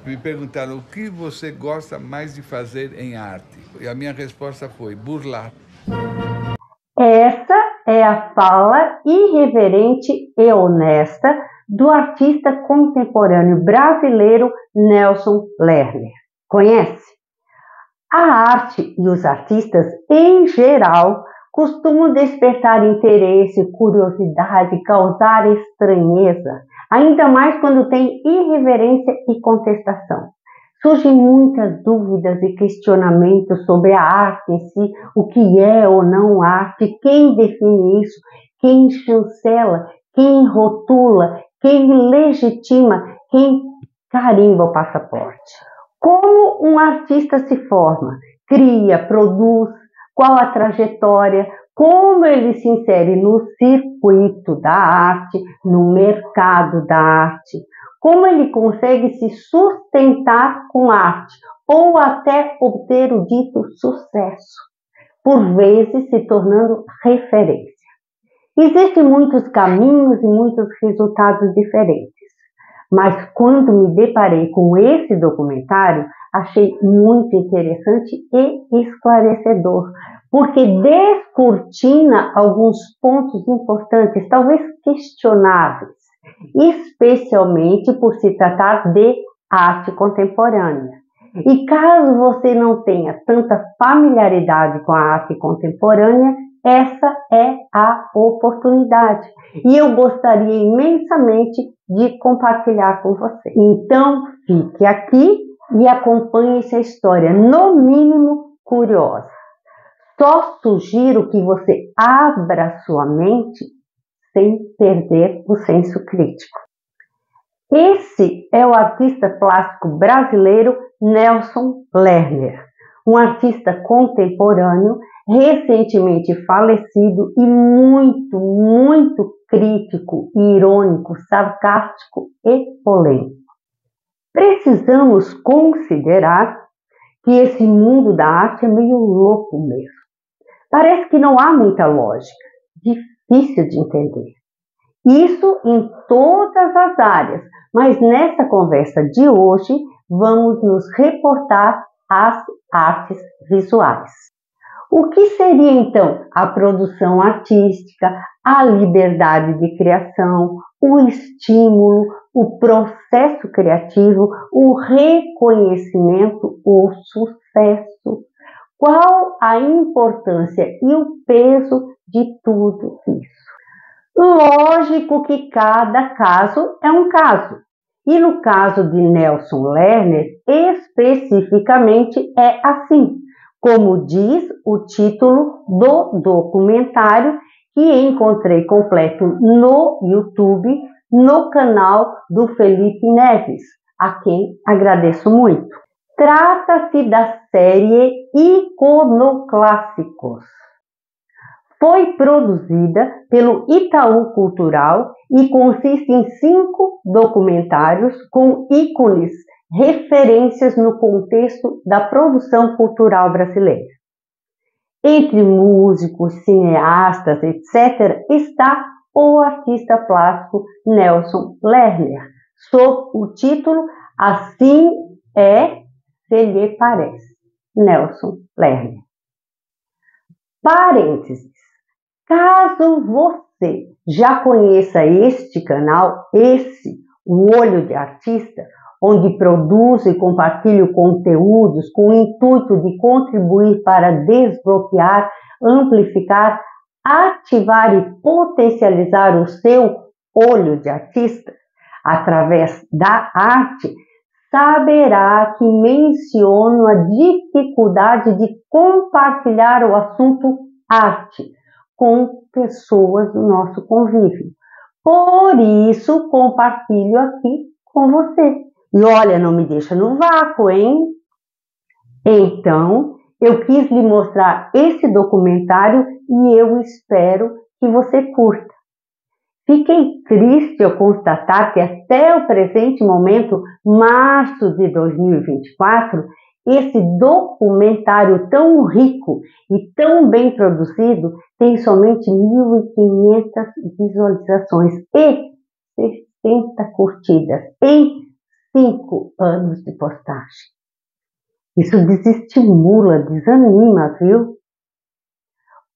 Me perguntaram o que você gosta mais de fazer em arte. E a minha resposta foi burlar. Essa é a fala irreverente e honesta do artista contemporâneo brasileiro Nelson Lerner. Conhece? A arte e os artistas, em geral, costumam despertar interesse, curiosidade, causar estranheza, ainda mais quando tem irreverência e contestação. Surgem muitas dúvidas e questionamentos sobre a arte em si, o que é ou não arte, quem define isso, quem chancela, quem rotula, quem legitima, quem carimba o passaporte. Como um artista se forma, cria, produz, qual a trajetória, como ele se insere no circuito da arte, no mercado da arte, como ele consegue se sustentar com arte ou até obter o dito sucesso, por vezes se tornando referência. Existem muitos caminhos e muitos resultados diferentes, mas quando me deparei com esse documentário, achei muito interessante e esclarecedor, porque descortina alguns pontos importantes, talvez questionáveis, especialmente por se tratar de arte contemporânea. E caso você não tenha tanta familiaridade com a arte contemporânea, essa é a oportunidade. E eu gostaria imensamente de compartilhar com você. Então, fique aqui e acompanhe essa história, no mínimo curiosa. Só sugiro que você abra sua mente sem perder o senso crítico. Esse é o artista plástico brasileiro Nelson Lerner, um artista contemporâneo recentemente falecido e muito crítico, irônico, sarcástico e polêmico. Precisamos considerar que esse mundo da arte é meio louco mesmo. Parece que não há muita lógica, difícil de entender. Isso em todas as áreas, mas nessa conversa de hoje vamos nos reportar às artes visuais. O que seria então a produção artística, a liberdade de criação, o estímulo, o processo criativo, o reconhecimento, o sucesso? Qual a importância e o peso de tudo isso? Lógico que cada caso é um caso. E no caso de Nelson Lerner, especificamente é assim, como diz o título do documentário que encontrei completo no YouTube, no canal do Felipe Neves, a quem agradeço muito. Trata-se da série Iconoclássicos. Foi produzida pelo Itaú Cultural e consiste em 5 documentários com ícones, referências no contexto da produção cultural brasileira. Entre músicos, cineastas, etc., está o artista plástico Nelson Lerner, sob o título Assim é, se lhe parece, Nelson Lerner. Parênteses. Caso você já conheça este canal, o Olho de Artista, onde produzo e compartilho conteúdos com o intuito de contribuir para desbloquear, amplificar, ativar e potencializar o seu olho de artista através da arte, saberá que menciono a dificuldade de compartilhar o assunto arte com pessoas do nosso convívio. Por isso, compartilho aqui com você. E olha, não me deixa no vácuo, hein? Então, eu quis lhe mostrar esse documentário e eu espero que você curta. Fiquei triste ao constatar que até o presente momento, março de 2024, esse documentário tão rico e tão bem produzido tem somente 1.500 visualizações e 60 curtidas em 5 anos de postagem. Isso desestimula, desanima, viu?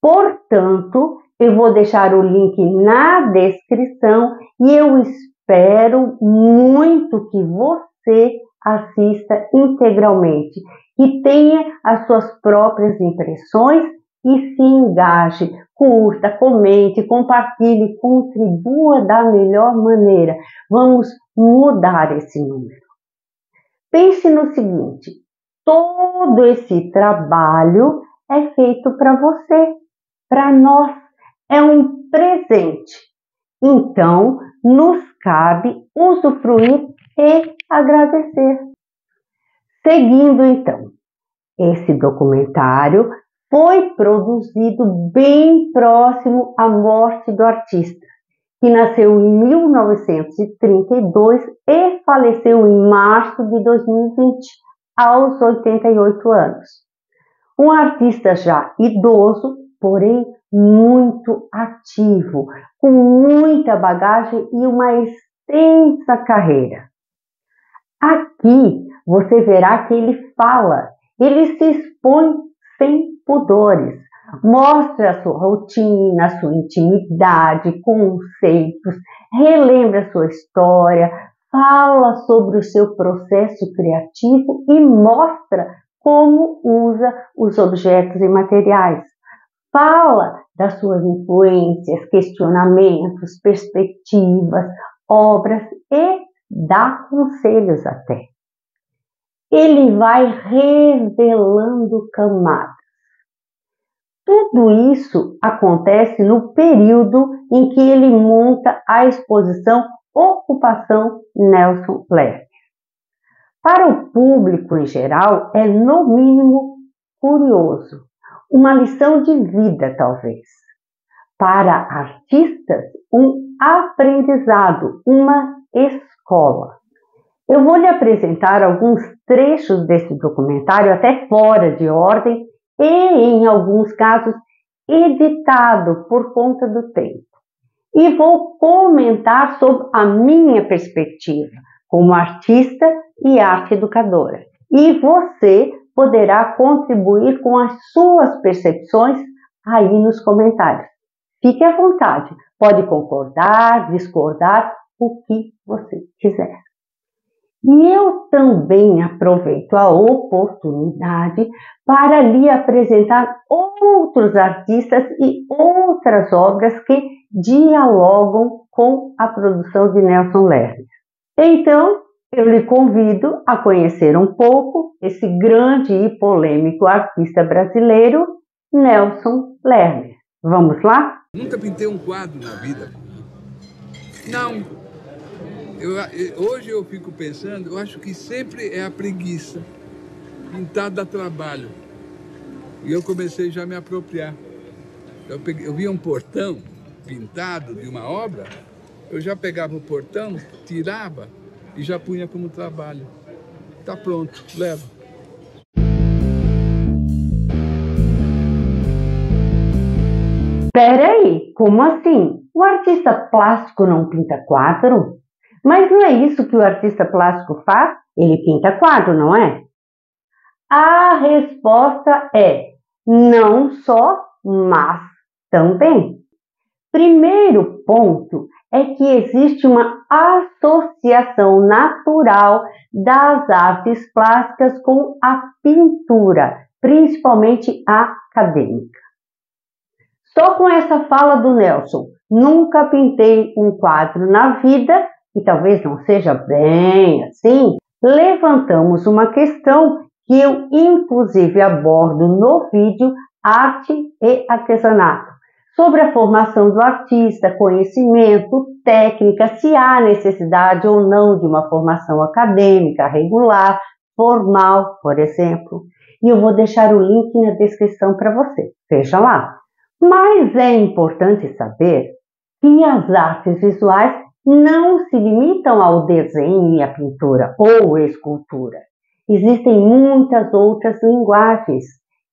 Portanto, eu vou deixar o link na descrição e eu espero muito que você assista integralmente e tenha as suas próprias impressões e se engaje, curta, comente, compartilhe, contribua da melhor maneira. Vamos mudar esse número. Pense no seguinte: todo esse trabalho é feito para você, para nós, é um presente. Então, nos cabe usufruir e agradecer. Seguindo, então, esse documentário foi produzido bem próximo à morte do artista, que nasceu em 1932 e faleceu em março de 2020, aos 88 anos. Um artista já idoso, porém muito ativo, com muita bagagem e uma extensa carreira. Aqui você verá que ele fala, ele se expõe sem pudores, mostra a sua rotina, a sua intimidade, conceitos, relembra a sua história, fala sobre o seu processo criativo e mostra como usa os objetos e materiais. Fala das suas influências, questionamentos, perspectivas, obras e dá conselhos até. Ele vai revelando camadas. Tudo isso acontece no período em que ele monta a exposição Ocupação Nelson Lerner. Para o público em geral, é no mínimo curioso, uma lição de vida talvez. Para artistas, um aprendizado, uma escola. Eu vou lhe apresentar alguns trechos desse documentário, até fora de ordem, e, em alguns casos, editado por conta do tempo. E vou comentar sobre a minha perspectiva como artista e arte educadora. E você poderá contribuir com as suas percepções aí nos comentários. Fique à vontade, pode concordar, discordar, o que você quiser. E eu também aproveito a oportunidade para lhe apresentar outros artistas e outras obras que dialogam com a produção de Nelson Lerner. Então, eu lhe convido a conhecer um pouco esse grande e polêmico artista brasileiro, Nelson Lerner. Vamos lá? Nunca pintei um quadro na vida. Não. Hoje eu fico pensando, eu acho que sempre é a preguiça. Pintar dá trabalho. E eu comecei já a me apropriar. Eu via um portão pintado de uma obra, eu já pegava o portão, tirava e já punha como trabalho. Tá pronto, leva. Peraí, como assim? O artista plástico não pinta quadro? Mas não é isso que o artista plástico faz? Ele pinta quadro, não é? A resposta é não só, mas também. Primeiro ponto é que existe uma associação natural das artes plásticas com a pintura, principalmente a acadêmica. Só com essa fala do Nelson, nunca pintei um quadro na vida, e talvez não seja bem assim, levantamos uma questão que eu inclusive abordo no vídeo Arte e Artesanato, sobre a formação do artista, conhecimento, técnica, se há necessidade ou não de uma formação acadêmica regular, formal, por exemplo. E eu vou deixar o link na descrição para você, veja lá. Mas é importante saber que as artes visuais não se limitam ao desenho e à pintura ou escultura. Existem muitas outras linguagens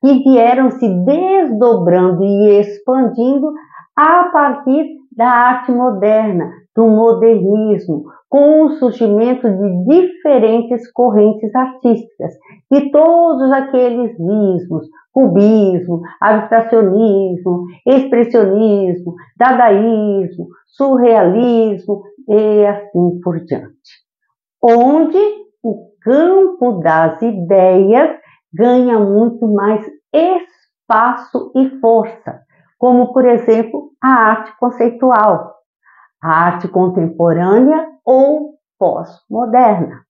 que vieram se desdobrando e expandindo a partir da arte moderna, do modernismo, com o surgimento de diferentes correntes artísticas, de todos aqueles ismos, cubismo, abstracionismo, expressionismo, dadaísmo, surrealismo e assim por diante, onde o campo das ideias ganha muito mais espaço e força, como, por exemplo, a arte conceitual, a arte contemporânea ou pós-moderna.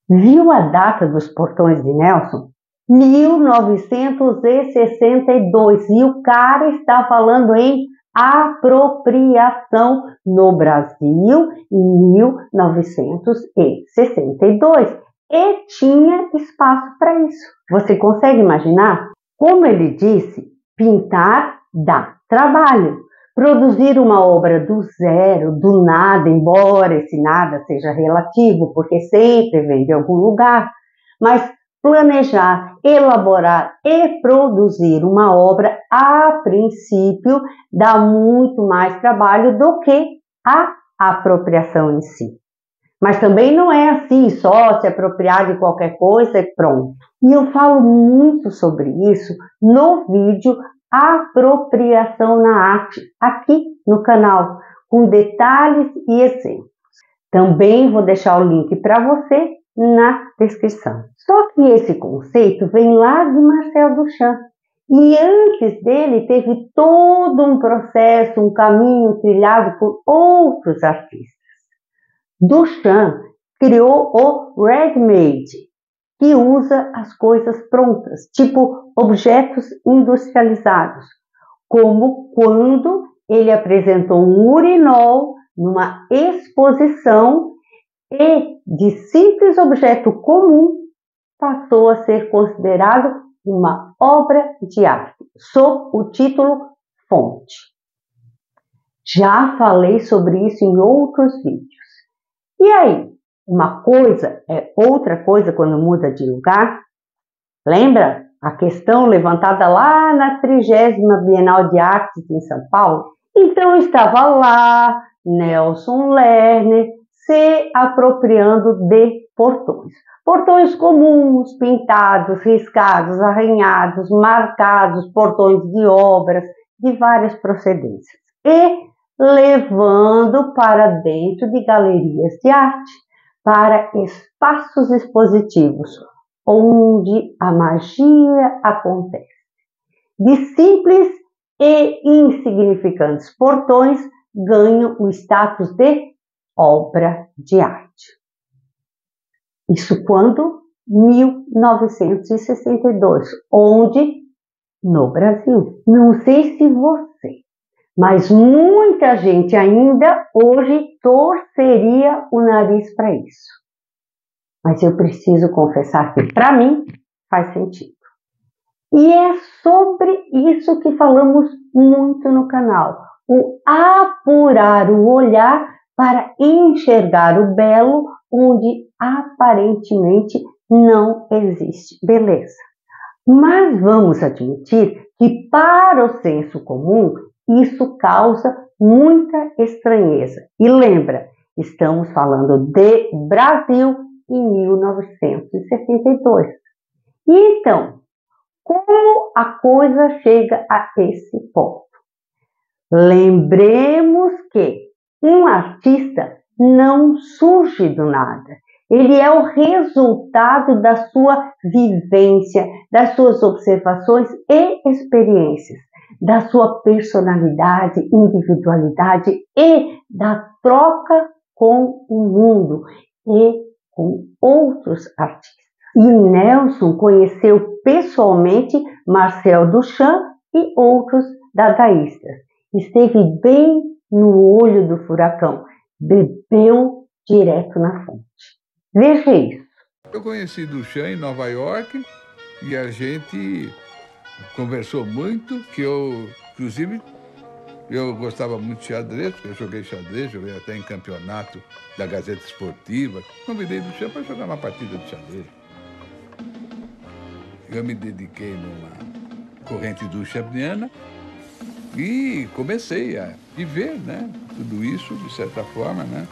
Viu a data dos Portões de Nelson? 1962, e o cara está falando em apropriação no Brasil em 1962, e tinha espaço para isso. Você consegue imaginar? Como ele disse, pintar dá trabalho. Produzir uma obra do zero, do nada, embora esse nada seja relativo, porque sempre vem de algum lugar, mas planejar, elaborar e produzir uma obra, a princípio, dá muito mais trabalho do que a apropriação em si. Mas também não é assim, só se apropriar de qualquer coisa e pronto. E eu falo muito sobre isso no vídeo Apropriação na Arte, aqui no canal, com detalhes e exemplos. Também vou deixar o link para você na descrição. Só que esse conceito vem lá de Marcel Duchamp. E antes dele teve todo um processo, um caminho trilhado por outros artistas. Duchamp criou o ready-made, que usa as coisas prontas, tipo objetos industrializados, como quando ele apresentou um urinol numa exposição e de simples objeto comum passou a ser considerado uma obra de arte, sob o título Fonte. Já falei sobre isso em outros vídeos. E aí, uma coisa é outra coisa quando muda de lugar? Lembra a questão levantada lá na 30ª Bienal de Artes em São Paulo? Então estava lá Nelson Lerner se apropriando de portões. Portões comuns, pintados, riscados, arranhados, marcados, portões de obras de várias procedências. E levando para dentro de galerias de arte, para espaços expositivos, onde a magia acontece. De simples e insignificantes portões ganham o status de obra de arte. Isso quando? 1962, onde? No Brasil. Não sei se você, mas muita gente ainda hoje torceria o nariz para isso. Mas eu preciso confessar que, para mim, faz sentido. E é sobre isso que falamos muito no canal. O apurar o olhar para enxergar o belo onde aparentemente não existe beleza. Mas vamos admitir que, para o senso comum, isso causa muita estranheza. E lembra, estamos falando de Brasil em 1962. E então, como a coisa chega a esse ponto? Lembremos que um artista não surge do nada. Ele é o resultado da sua vivência, das suas observações e experiências, da sua personalidade, individualidade e da troca com o mundo e com outros artistas. E Nelson conheceu pessoalmente Marcel Duchamp e outros dadaístas. Esteve bem no olho do furacão, bebeu direto na fonte. Veja isso. Eu conheci Duchamp em Nova York e a gente conversou muito, que inclusive, eu gostava muito de xadrez, porque eu joguei xadrez, joguei até em campeonato da Gazeta Esportiva. Convidei Duchamp para jogar uma partida de xadrez. Eu me dediquei numa corrente duchampiana e comecei a viver, né, tudo isso, de certa forma, né,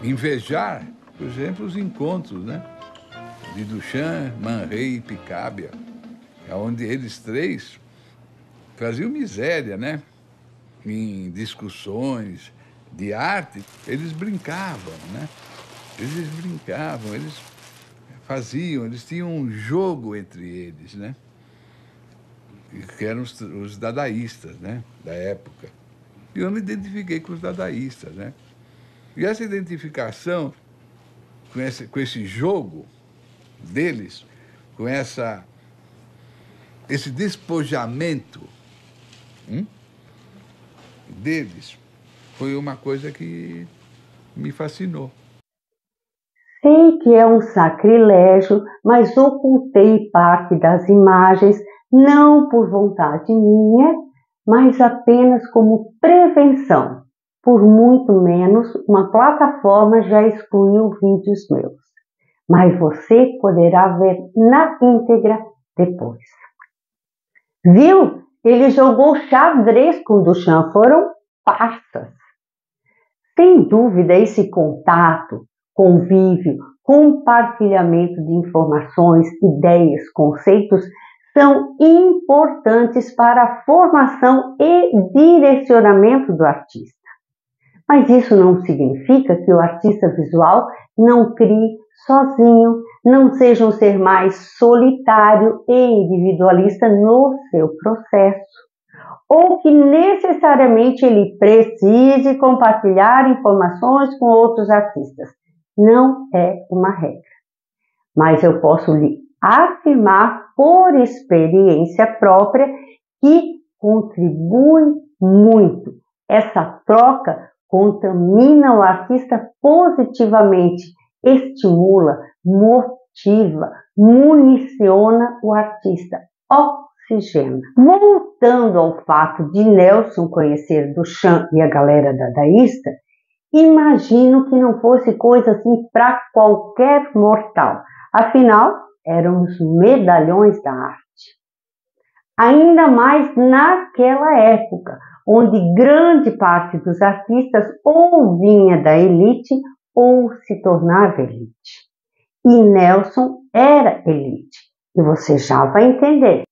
invejar, por exemplo, os encontros, né? De Duchamp, Man Ray e Picabia, onde eles três faziam miséria, né? Em discussões de arte, eles brincavam, né? Eles brincavam, eles faziam, eles tinham um jogo entre eles, né? Que eram os dadaístas, né? Da época. E eu me identifiquei com os dadaístas, né? E essa identificação com esse jogo deles, com esse despojamento deles, foi uma coisa que me fascinou. Sei que é um sacrilégio, mas ocultei parte das imagens, não por vontade minha, mas apenas como prevenção. Por muito menos, uma plataforma já excluiu vídeos meus. Mas você poderá ver na íntegra depois. Viu? Ele jogou xadrez com Duchamp, foram farsas. Sem dúvida, esse contato, convívio, compartilhamento de informações, ideias, conceitos são importantes para a formação e direcionamento do artista. Mas isso não significa que o artista visual não crie sozinho, não seja um ser mais solitário e individualista no seu processo, ou que necessariamente ele precise compartilhar informações com outros artistas. Não é uma regra. Mas eu posso lhe afirmar por experiência própria que contribui muito. Essa troca contamina o artista positivamente, estimula, motiva, municiona o artista, oxigena. Voltando ao fato de Nelson conhecer Duchamp e a galera dadaísta, imagino que não fosse coisa assim para qualquer mortal. Afinal, eram os medalhões da arte. Ainda mais naquela época, onde grande parte dos artistas ou vinha da elite ou se tornava elite. E Nelson era elite, e você já vai entender.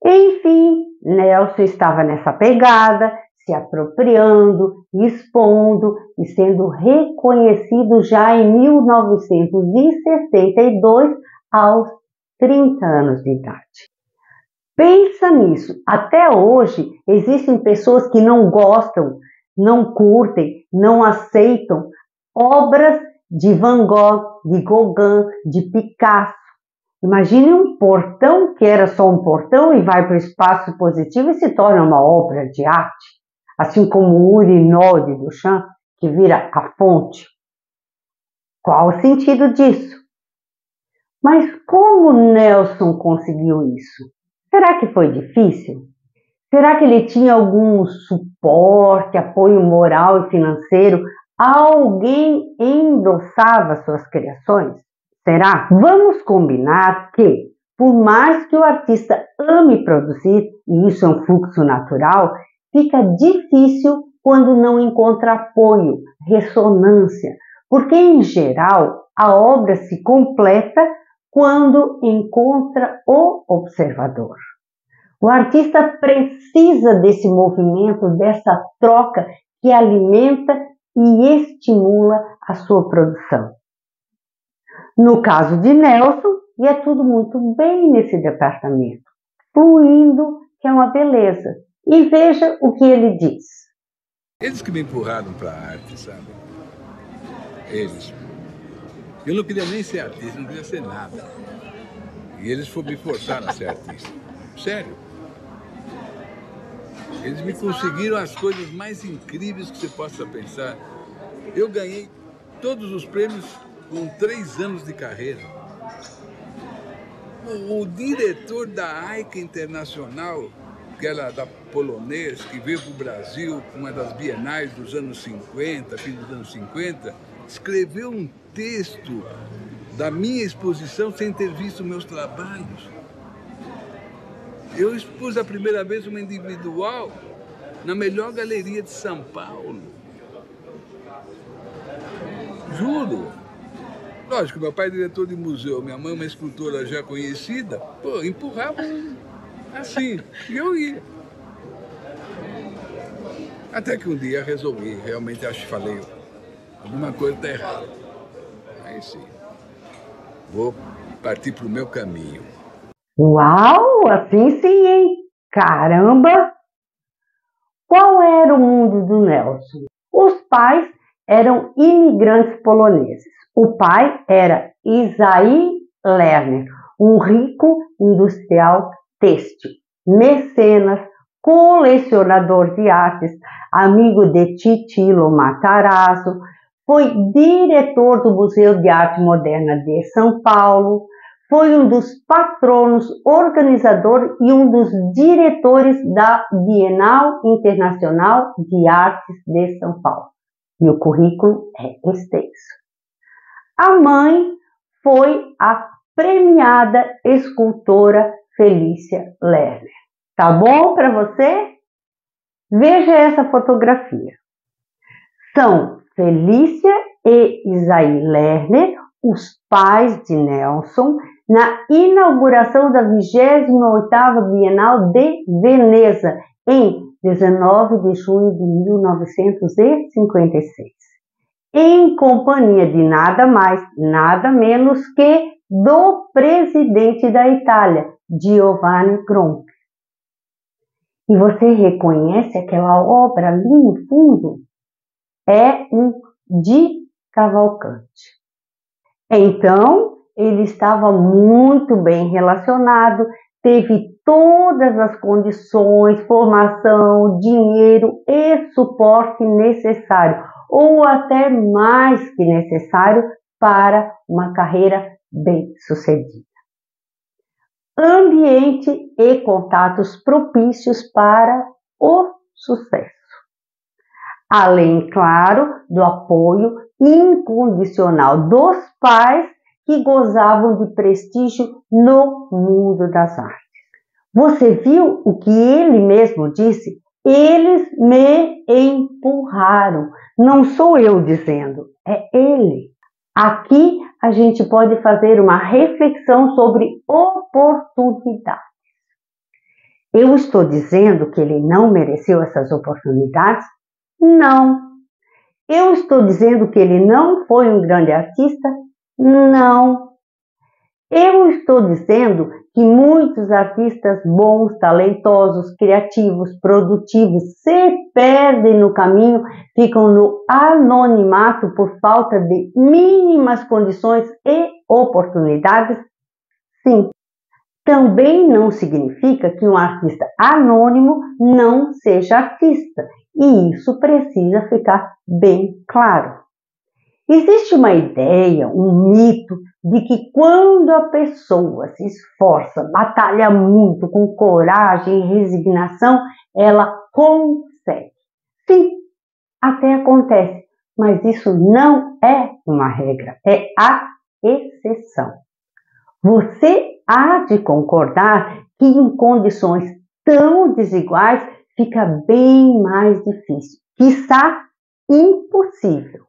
Enfim, Nelson estava nessa pegada, se apropriando, expondo e sendo reconhecido já em 1962, aos 30 anos de idade. Pensa nisso, até hoje existem pessoas que não gostam, não curtem, não aceitam obras de Van Gogh, de Gauguin, de Picasso. Imagine um portão que era só um portão e vai para o espaço positivo e se torna uma obra de arte, assim como o urinol de Duchamp, que vira a fonte. Qual o sentido disso? Mas como Nelson conseguiu isso? Será que foi difícil? Será que ele tinha algum suporte, apoio moral e financeiro? Alguém endossava suas criações? Será? Vamos combinar que, por mais que o artista ame produzir, e isso é um fluxo natural, fica difícil quando não encontra apoio, ressonância, porque, em geral, a obra se completa quando encontra o observador. O artista precisa desse movimento, dessa troca que alimenta e estimula a sua produção. No caso de Nelson, e é tudo muito bem nesse departamento, fluindo, que é uma beleza. E veja o que ele diz. Eles que me empurraram para a arte, sabe? Eles. Eu não queria nem ser artista, não queria ser nada. E eles me forçaram a ser artista. Sério. Eles me conseguiram as coisas mais incríveis que você possa pensar. Eu ganhei todos os prêmios com 3 anos de carreira. O diretor da AICA Internacional, que era da polonês, que veio para o Brasil, uma das bienais dos anos 50, fim dos anos 50, escreveu um texto da minha exposição sem ter visto meus trabalhos. Eu expus a primeira vez uma individual na melhor galeria de São Paulo. Juro. Lógico, meu pai é diretor de museu, minha mãe é uma escultora já conhecida, pô, empurrava assim, e eu ia. Até que um dia resolvi, realmente acho que falei, alguma coisa está errada. Aí sim, vou partir para o meu caminho. Uau, assim sim, hein? Caramba! Qual era o mundo do Nelson? Os pais eram imigrantes poloneses. O pai era Isaí Lerner, um rico industrial têxtil, mecenas, colecionador de artes, amigo de Titilo Matarazzo, foi diretor do Museu de Arte Moderna de São Paulo, foi um dos patronos, organizador e um dos diretores da Bienal Internacional de Artes de São Paulo. E o currículo é extenso. A mãe foi a premiada escultora Felícia Lerner. Tá bom para você? Veja essa fotografia. São Felícia e Isaí Lerner, os pais de Nelson, na inauguração da 28ª Bienal de Veneza, em 19 de junho de 1956, em companhia de nada mais, nada menos que do presidente da Itália, Giovanni Gronchi. E você reconhece aquela obra ali no fundo? É um de Cavalcanti. Então, ele estava muito bem relacionado, teve todas as condições, formação, dinheiro e suporte necessário, ou até mais que necessário, para uma carreira bem-sucedida. Ambiente e contatos propícios para o sucesso. Além, claro, do apoio incondicional dos pais que gozavam de prestígio no mundo das artes. Você viu o que ele mesmo disse? Eles me empurraram. Não sou eu dizendo, é ele. Aqui a gente pode fazer uma reflexão sobre oportunidades. Eu estou dizendo que ele não mereceu essas oportunidades? Não. Eu estou dizendo que ele não foi um grande artista? Não. Eu estou dizendo que muitos artistas bons, talentosos, criativos, produtivos se perdem no caminho, ficam no anonimato por falta de mínimas condições e oportunidades? Sim. Também não significa que um artista anônimo não seja artista, e isso precisa ficar bem claro. Existe uma ideia, um mito, de que quando a pessoa se esforça, batalha muito, com coragem e resignação, ela consegue. Sim, até acontece, mas isso não é uma regra, é a exceção. Você há de concordar que em condições tão desiguais fica bem mais difícil, quiçá impossível.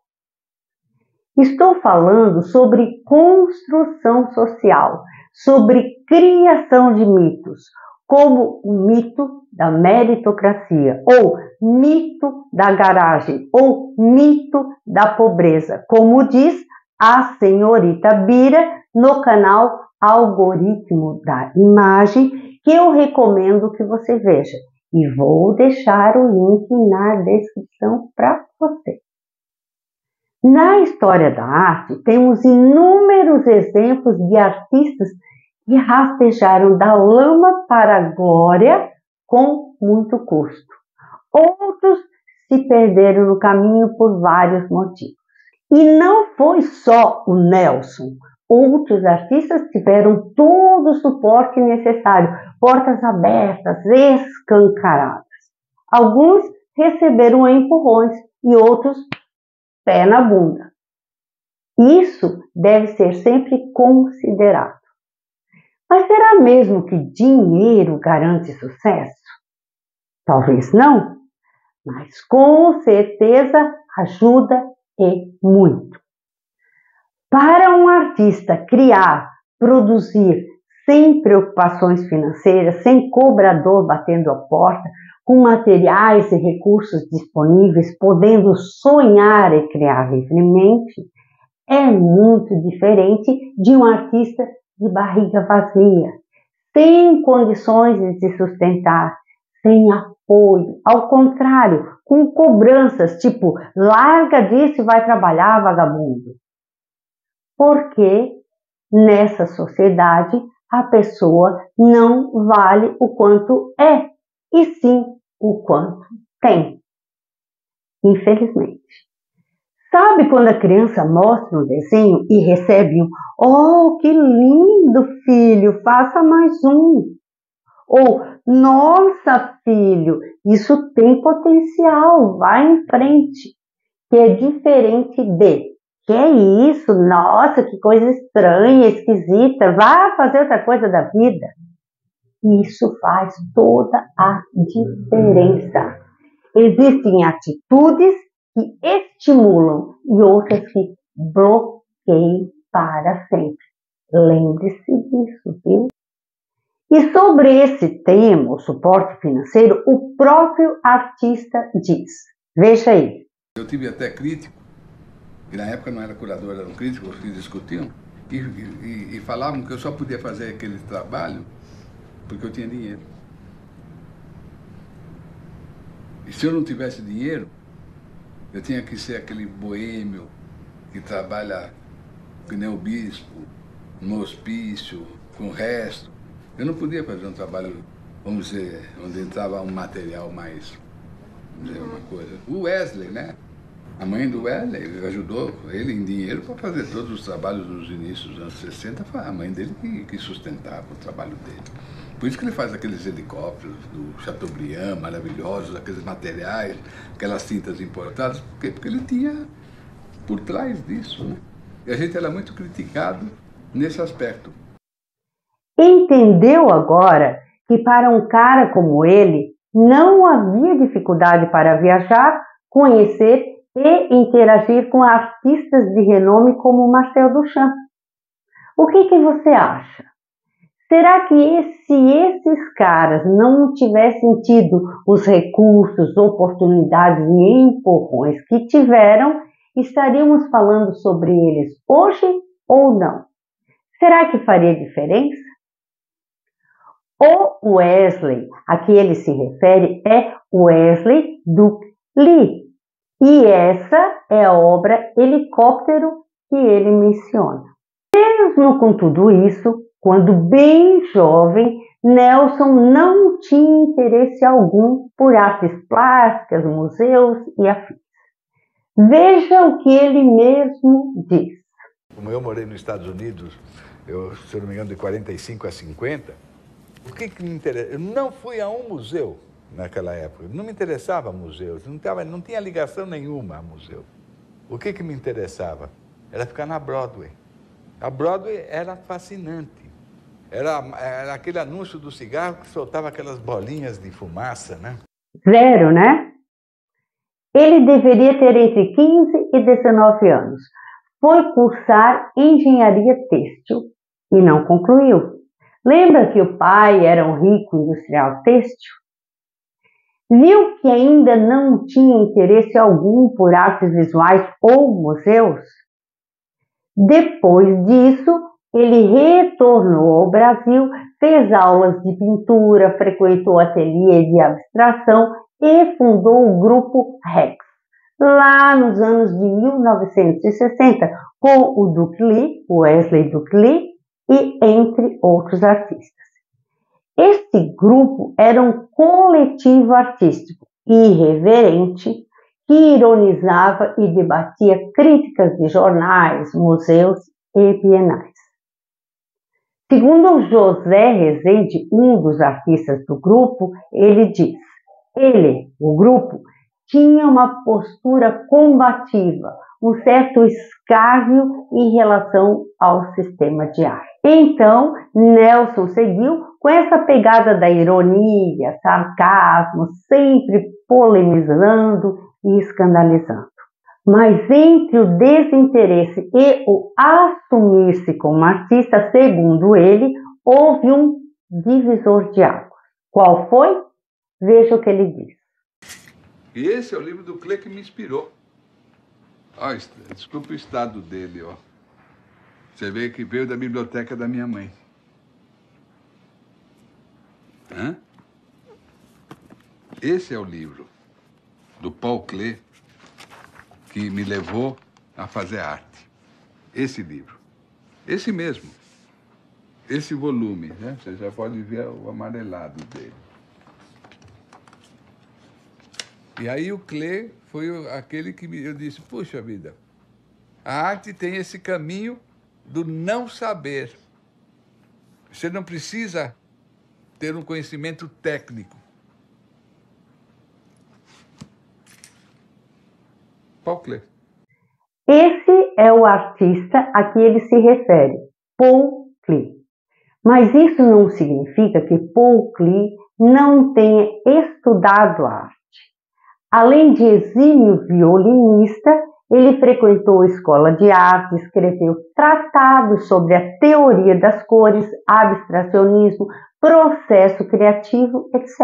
Estou falando sobre construção social, sobre criação de mitos, como o mito da meritocracia, ou mito da garagem, ou mito da pobreza, como diz a senhorita Bira no canal Algoritmo da Imagem, que eu recomendo que você veja. E vou deixar o link na descrição para você. Na história da arte, temos inúmeros exemplos de artistas que rastejaram da lama para a glória com muito custo. Outros se perderam no caminho por vários motivos. E não foi só o Nelson. Outros artistas tiveram todo o suporte necessário, portas abertas, escancaradas. Alguns receberam empurrões e outros pé na bunda. Isso deve ser sempre considerado. Mas será mesmo que dinheiro garante sucesso? Talvez não, mas com certeza ajuda e muito. Para um artista criar, produzir sem preocupações financeiras, sem cobrador batendo a porta, com materiais e recursos disponíveis, podendo sonhar e criar livremente, é muito diferente de um artista de barriga vazia, sem condições de se sustentar, sem apoio, ao contrário, com cobranças tipo, larga disso e vai trabalhar, vagabundo. Porque nessa sociedade a pessoa não vale o quanto é, e sim o quanto tem. Infelizmente. Sabe quando a criança mostra um desenho e recebe um "Oh, que lindo, filho, faça mais um"? Ou "Nossa, filho, isso tem potencial, vai em frente", que é diferente de "Que é isso? Nossa, que coisa estranha, esquisita, vá fazer outra coisa da vida". Isso faz toda a diferença. Existem atitudes que estimulam e outras que bloqueiam para sempre. Lembre-se disso, viu? E sobre esse tema, o suporte financeiro, o próprio artista diz. Veja aí. Eu tive até crítico, e na época não era curador, eram críticos que discutiam, e falavam que eu só podia fazer aquele trabalho porque eu tinha dinheiro. E se eu não tivesse dinheiro, eu tinha que ser aquele boêmio que trabalha que nem o bispo, no hospício, com o resto. Eu não podia fazer um trabalho, vamos dizer, onde entrava um material mais, vamos dizer, uma coisa. O Wesley, né? A mãe do Wesley ajudou ele em dinheiro para fazer todos os trabalhos nos inícios dos anos 60, foi a mãe dele que sustentava o trabalho dele. Por isso que ele faz aqueles helicópteros do Chateaubriand, maravilhosos, aqueles materiais, aquelas tintas importadas, porque ele tinha por trás disso, né? E a gente era muito criticado nesse aspecto. Entendeu agora que para um cara como ele, não havia dificuldade para viajar, conhecer e interagir com artistas de renome como Marcel Duchamp? O que você acha? Será que se esses caras não tivessem tido os recursos, oportunidades e empurrões que tiveram, estaríamos falando sobre eles hoje ou não? Será que faria diferença? O Wesley a que ele se refere é Wesley Duke Lee. E essa é a obra Helicóptero que ele menciona. Mesmo com tudo isso, quando bem jovem, Nelson não tinha interesse algum por artes plásticas, museus e afins. Veja o que ele mesmo diz. Como eu morei nos Estados Unidos, se eu não me engano, de 45 a 50, o que me interessa? Eu não fui a um museu naquela época, não me interessava museus, não tinha ligação nenhuma a museu. O que me interessava? Era ficar na Broadway. A Broadway era fascinante. Era aquele anúncio do cigarro que soltava aquelas bolinhas de fumaça, né? Zero, né? Ele deveria ter entre 15 e 19 anos. Foi cursar engenharia têxtil e não concluiu. Lembra que o pai era um rico industrial têxtil? Viu que ainda não tinha interesse algum por artes visuais ou museus? Depois disso, ele retornou ao Brasil, fez aulas de pintura, frequentou ateliê de abstração e fundou o grupo Rex, lá nos anos de 1960, com o Duke Lee, Wesley Duke Lee, e entre outros artistas. Este grupo era um coletivo artístico irreverente que ironizava e debatia críticas de jornais, museus e bienais. Segundo José Rezende, um dos artistas do grupo, ele diz: o grupo, tinha uma postura combativa, um certo escárnio em relação ao sistema de arte. Então, Nelson seguiu com essa pegada da ironia, sarcasmo, sempre polemizando e escandalizando. Mas entre o desinteresse e o assumir-se como artista, segundo ele, houve um divisor de águas. Qual foi? Veja o que ele diz. E esse é o livro do Klee que me inspirou. Ó, desculpa o estado dele, ó. Você vê que veio da biblioteca da minha mãe. Hã? Esse é o livro do Paul Klee que me levou a fazer arte. Esse livro. Esse mesmo. Esse volume, né? Você já pode ver o amarelado dele. E aí o Klee foi aquele que eu disse, puxa vida, a arte tem esse caminho do não saber. Você não precisa ter um conhecimento técnico. Paul Klee. Esse é o artista a que ele se refere, Paul Klee. Mas isso não significa que Paul Klee não tenha estudado a arte. Além de exímio violinista, ele frequentou escola de arte, escreveu tratados sobre a teoria das cores, abstracionismo, processo criativo, etc.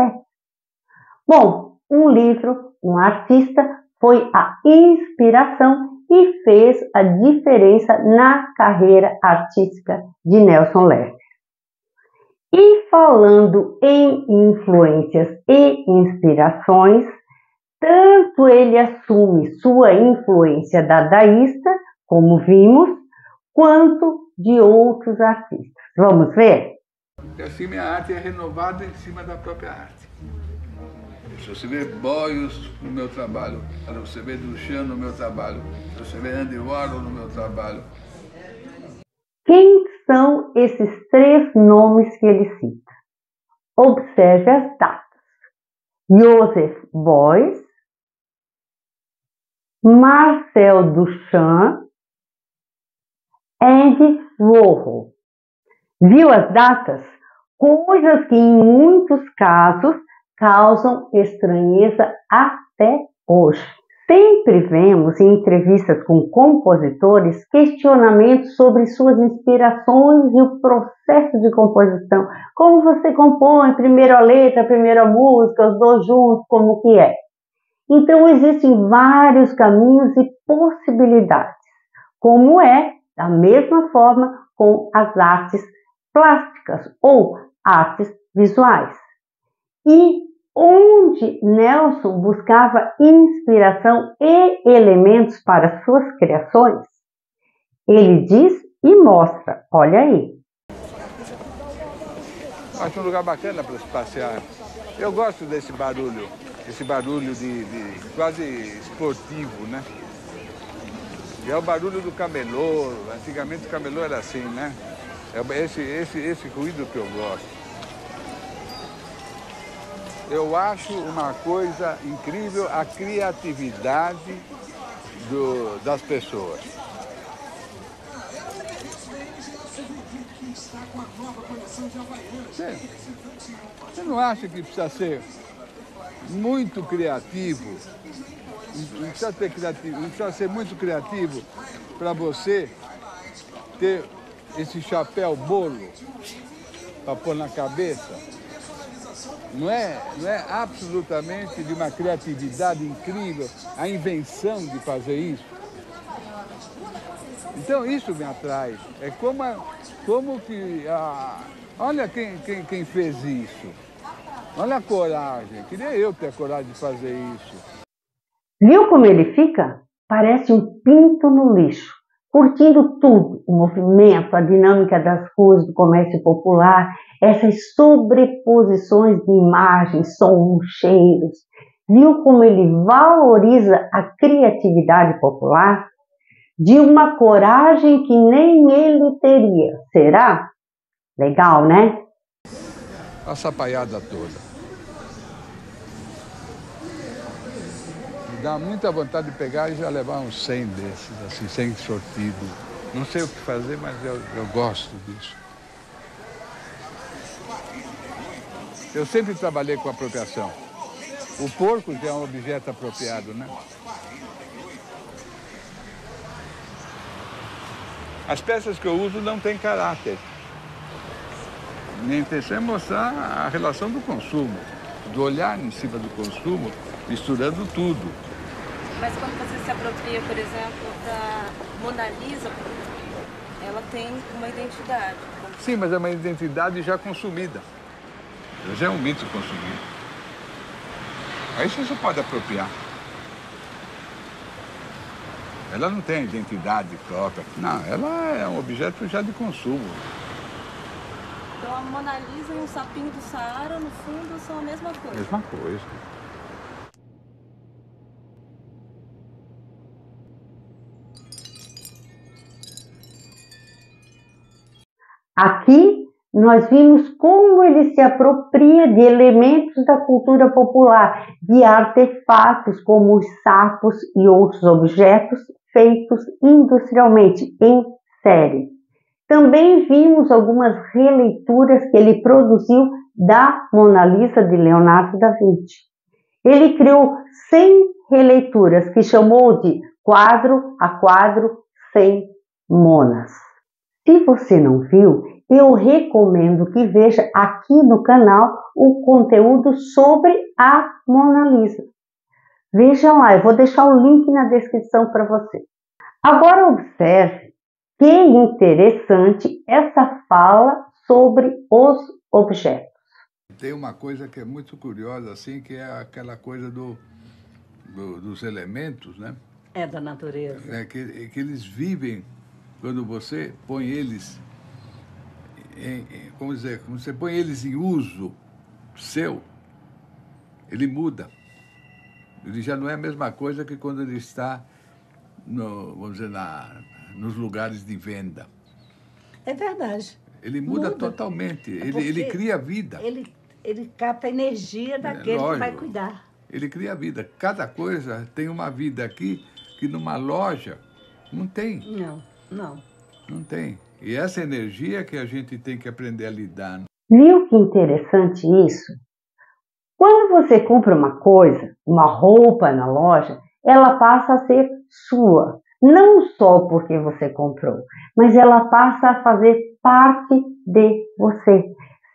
Bom, um livro, um artista, foi a inspiração e fez a diferença na carreira artística de Nelson Lerner. E falando em influências e inspirações, tanto ele assume sua influência dadaísta, como vimos, quanto de outros artistas. Vamos ver? E assim minha arte é renovada em cima da própria arte. Você vê Boyos no meu trabalho, você vê Duchamp no meu trabalho, você vê Andy Warhol no meu trabalho. Quem são esses 3 nomes que ele cita? Observe as datas. Joseph Beuys, Marcel Duchamp, Andy Warhol. Viu as datas? Coisas que em muitos casos causam estranheza até hoje. Sempre vemos em entrevistas com compositores questionamentos sobre suas inspirações e o processo de composição. Como você compõe, primeiro a letra, primeiro a música, os 2 juntos, como que é? Então existem vários caminhos e possibilidades, como é da mesma forma com as artes plásticas ou artes visuais. E onde Nelson buscava inspiração e elementos para suas criações, ele diz e mostra, olha aí. Acho um lugar bacana para se passear. Eu gosto desse barulho de quase esportivo, né? E é o barulho do camelô. Antigamente o camelô era assim, né? É esse ruído que eu gosto. Eu acho uma coisa incrível a criatividade das pessoas. Você não acha que precisa ser muito criativo? Não precisa ser muito criativo para você ter esse chapéu bolo para pôr na cabeça? Não é absolutamente de uma criatividade incrível a invenção de fazer isso? Então isso me atrai. É como que... olha quem fez isso. Olha a coragem. Queria eu ter a coragem de fazer isso. Viu como ele fica? Parece um pinto no lixo, curtindo tudo, o movimento, a dinâmica das ruas do comércio popular, essas sobreposições de imagens, sons, cheiros. Viu como ele valoriza a criatividade popular? De uma coragem que nem ele teria. Será? Legal, né? A sapaiada toda. Me dá muita vontade de pegar e já levar uns 100 desses, assim, 100 sortidos. Não sei o que fazer, mas eu gosto disso. Eu sempre trabalhei com apropriação. O porco já é um objeto apropriado, né? As peças que eu uso não têm caráter. Minha intenção é mostrar a relação do consumo, do olhar em cima do consumo, misturando tudo. Mas quando você se apropria, por exemplo, da Mona Lisa, ela tem uma identidade. Sim, mas é uma identidade já consumida. Já é um mito consumido. Aí você pode apropriar. Ela não tem identidade própria. Não, ela é um objeto já de consumo. Então a Mona Lisa e um sapinho do Saara, no fundo, são a mesma coisa. Mesma coisa. Aqui nós vimos como ele se apropria de elementos da cultura popular, de artefatos como os sapos e outros objetos feitos industrialmente, em série. Também vimos algumas releituras que ele produziu da Mona Lisa de Leonardo da Vinci. Ele criou 100 releituras que chamou de quadro a quadro 100 monas. Se você não viu, eu recomendo que veja aqui no canal o conteúdo sobre a Mona Lisa. Vejam lá, eu vou deixar o link na descrição para você. Agora observe que interessante essa fala sobre os objetos. Tem uma coisa que é muito curiosa, assim, que é aquela coisa dos elementos, né? É da natureza. É que eles vivem quando você põe eles como dizer, quando você põe eles em uso seu, ele muda. Ele já não é a mesma coisa que quando ele está, vamos dizer, nos lugares de venda. É verdade. Ele muda totalmente. Ele cria vida. Ele capta a energia daquele que vai cuidar. Ele cria vida. Cada coisa tem uma vida aqui que numa loja não tem. Não tem. E essa energia que a gente tem que aprender a lidar. Viu que interessante isso? Quando você compra uma coisa, uma roupa na loja, ela passa a ser sua. Não só porque você comprou, mas ela passa a fazer parte de você.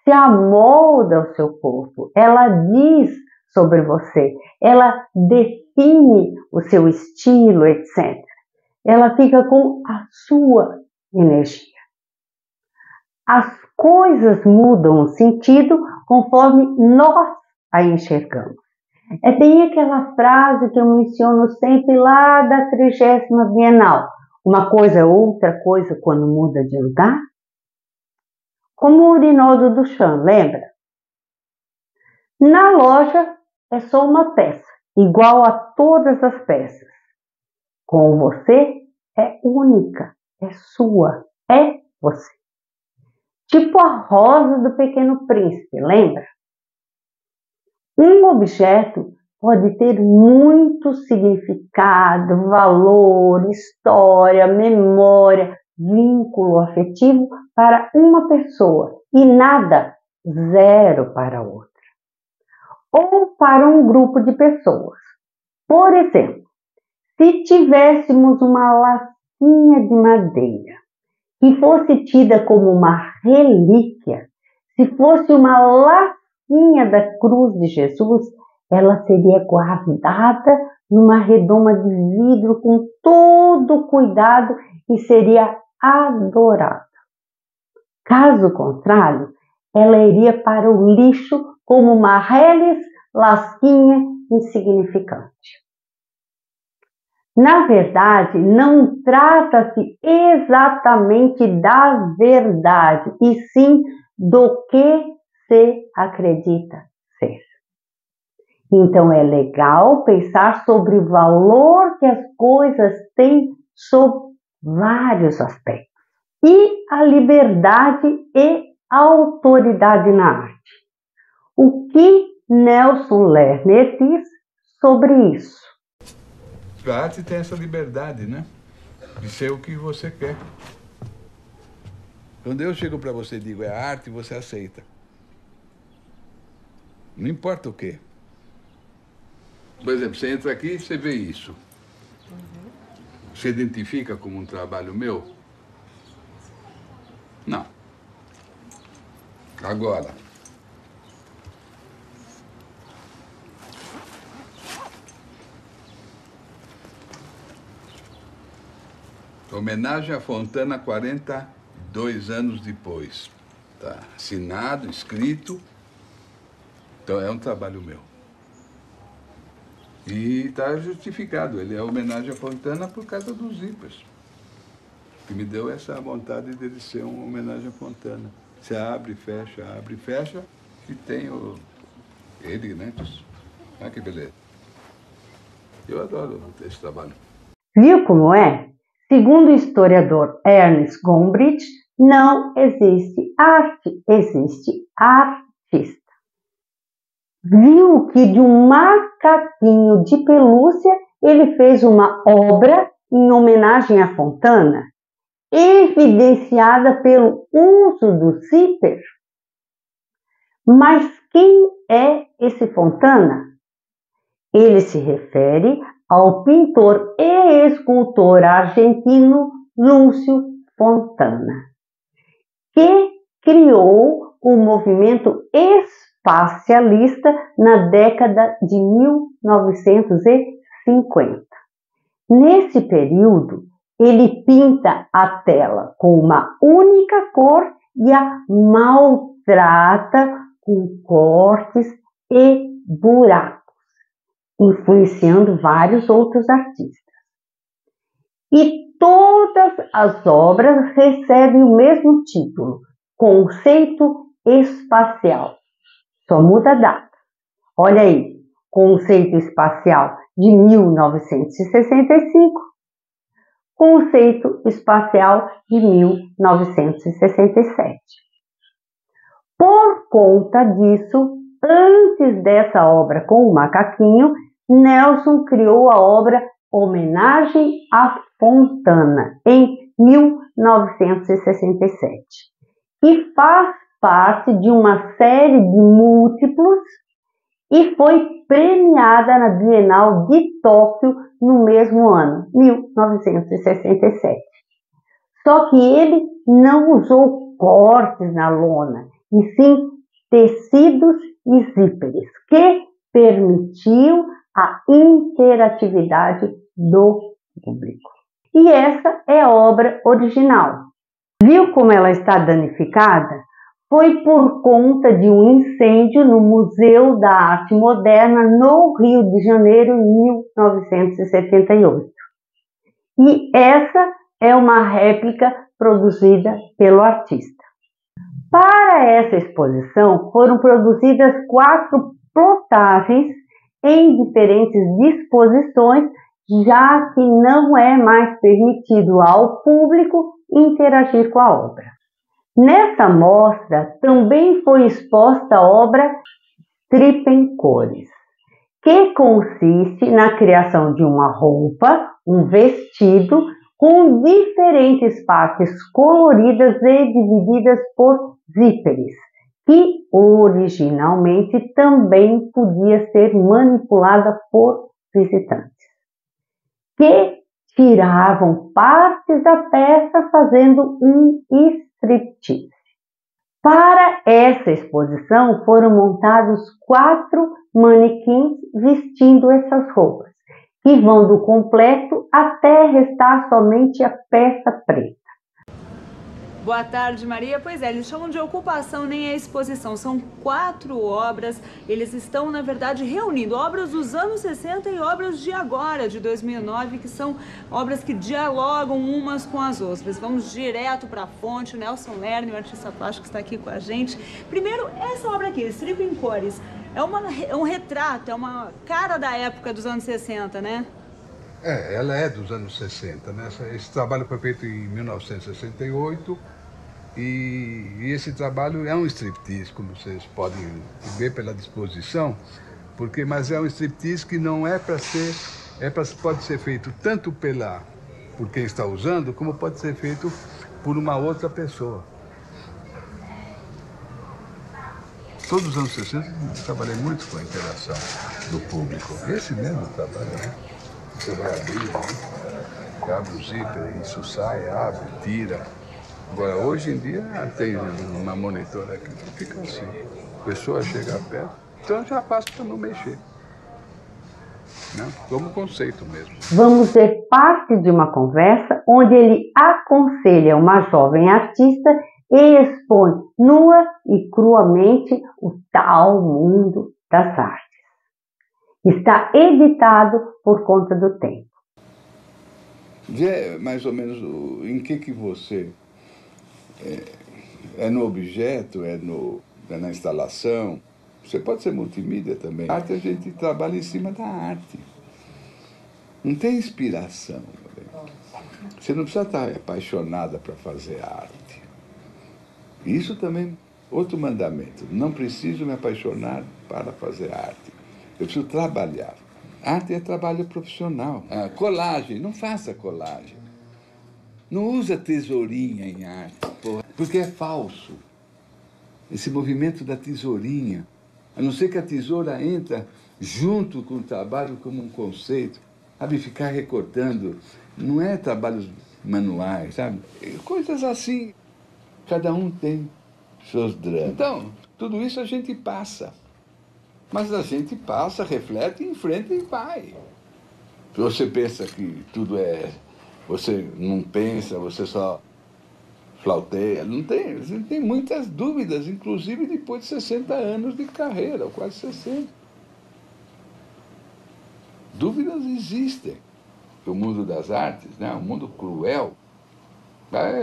Se amolda ao seu corpo, ela diz sobre você, ela define o seu estilo, etc. Ela fica com a sua energia. As coisas mudam o sentido conforme nós a enxergamos. É bem aquela frase que eu menciono sempre lá da 30ª Bienal. Uma coisa é outra coisa quando muda de lugar. Como o Rinaldo Duchamp, lembra? Na loja é só uma peça, igual a todas as peças. Com você é única, é sua, é você. Tipo a rosa do Pequeno Príncipe, lembra? Um objeto pode ter muito significado, valor, história, memória, vínculo afetivo para uma pessoa e nada, zero para outra. Ou para um grupo de pessoas. Por exemplo, se tivéssemos uma lasquinha de madeira que fosse tida como uma relíquia, se fosse uma lasquinha da cruz de Jesus, ela seria guardada numa redoma de vidro com todo cuidado e seria adorada. Caso contrário, ela iria para o lixo como uma reles lasquinha insignificante. Na verdade, não trata-se exatamente da verdade, e sim do que se acredita ser. Então é legal pensar sobre o valor que as coisas têm sob vários aspectos. E a liberdade e a autoridade na arte. O que Nelson Lerner diz sobre isso? A arte tem essa liberdade, né? De ser o que você quer. Quando eu chego para você e digo é arte, você aceita. Não importa o quê. Por exemplo, você entra aqui e você vê isso. Você identifica como um trabalho meu? Não. Agora. Homenagem a Fontana 42 anos depois. Tá assinado, escrito. Então é um trabalho meu. E está justificado. Ele é homenagem a Fontana por causa dos zippers. Que me deu essa vontade dele ser uma homenagem a Fontana. Você abre e fecha, e tem ele, né? Ah, que beleza. Eu adoro esse trabalho. Viu como é? Segundo o historiador Ernst Gombrich, não existe arte, existe artista. Viu que de um macaquinho de pelúcia ele fez uma obra em homenagem a Fontana, evidenciada pelo uso do zíper? Mas quem é esse Fontana? Ele se refere ao pintor e escultor argentino Lúcio Fontana, que criou o movimento espacialista na década de 1950. Nesse período, ele pinta a tela com uma única cor e a maltrata com cortes e buracos, influenciando vários outros artistas. E todas as obras recebem o mesmo título, Conceito Espacial. Só muda a data. Olha aí, Conceito Espacial de 1965, Conceito Espacial de 1967. Por conta disso, antes dessa obra com o macaquinho, Nelson criou a obra Homenagem a Fontana, em 1967, que faz parte de uma série de múltiplos e foi premiada na Bienal de Tóquio no mesmo ano, 1967. Só que ele não usou cortes na lona, e sim tecidos e zíperes, que permitiam a interatividade do público. E essa é a obra original. Viu como ela está danificada? Foi por conta de um incêndio no Museu da Arte Moderna no Rio de Janeiro em 1978. E essa é uma réplica produzida pelo artista. Para essa exposição foram produzidas 4 plotagens em diferentes disposições, já que não é mais permitido ao público interagir com a obra. Nessa mostra também foi exposta a obra Tripem-Cores, que consiste na criação de uma roupa, um vestido, com diferentes partes coloridas e divididas por zíperes, que originalmente também podia ser manipulada por visitantes, que tiravam partes da peça fazendo um striptease. Para essa exposição foram montados 4 manequins vestindo essas roupas, que vão do completo até restar somente a peça preta. Boa tarde, Maria. Pois é, eles chamam de ocupação, nem é exposição. São 4 obras. Eles estão, na verdade, reunindo obras dos anos 60 e obras de agora, de 2009, que são obras que dialogam umas com as outras. Vamos direto para a fonte. O Nelson Lerner, o artista plástico, está aqui com a gente. Primeiro, essa obra aqui, Tripem-Cores, é um retrato, é uma cara da época dos anos 60, né? Ela é dos anos 60, né? Esse trabalho foi feito em 1968 e esse trabalho é um striptease, como vocês podem ver pela disposição, mas é um striptease que não é para ser, pode ser feito tanto por quem está usando, como pode ser feito por uma outra pessoa. Todos os anos 60 eu trabalhei muito com a interação do público. Esse mesmo trabalho, né? Você vai abrir, abre o zíper, isso sai, abre, tira. Agora, hoje em dia, tem uma monitora aqui que fica assim. A pessoa chega perto, então já passa para não mexer. Né? Como conceito mesmo. Vamos ver parte de uma conversa onde ele aconselha uma jovem artista e expõe nua e cruamente o tal mundo das artes. Está editado por conta do tempo. Vê mais ou menos em que você é no objeto, é na instalação. Você pode ser multimídia também. A arte, a gente trabalha em cima da arte. Não tem inspiração. Você não precisa estar apaixonada para fazer arte. Isso também, outro mandamento. Não preciso me apaixonar para fazer arte. Eu preciso trabalhar. Arte é trabalho profissional. Colagem, não faça colagem. Não usa tesourinha em arte, porra, porque é falso. Esse movimento da tesourinha. A não ser que a tesoura entra junto com o trabalho como um conceito. Sabe, ficar recortando. Não é trabalhos manuais, sabe? Coisas assim. Cada um tem seus dramas. Então, tudo isso a gente passa. Mas a gente passa, reflete, enfrenta e vai. Se você pensa que tudo é... Você não pensa, você só flauteia. Não tem, você tem muitas dúvidas, inclusive depois de 60 anos de carreira, ou quase 60. Dúvidas existem. O mundo das artes, né? O mundo cruel, vai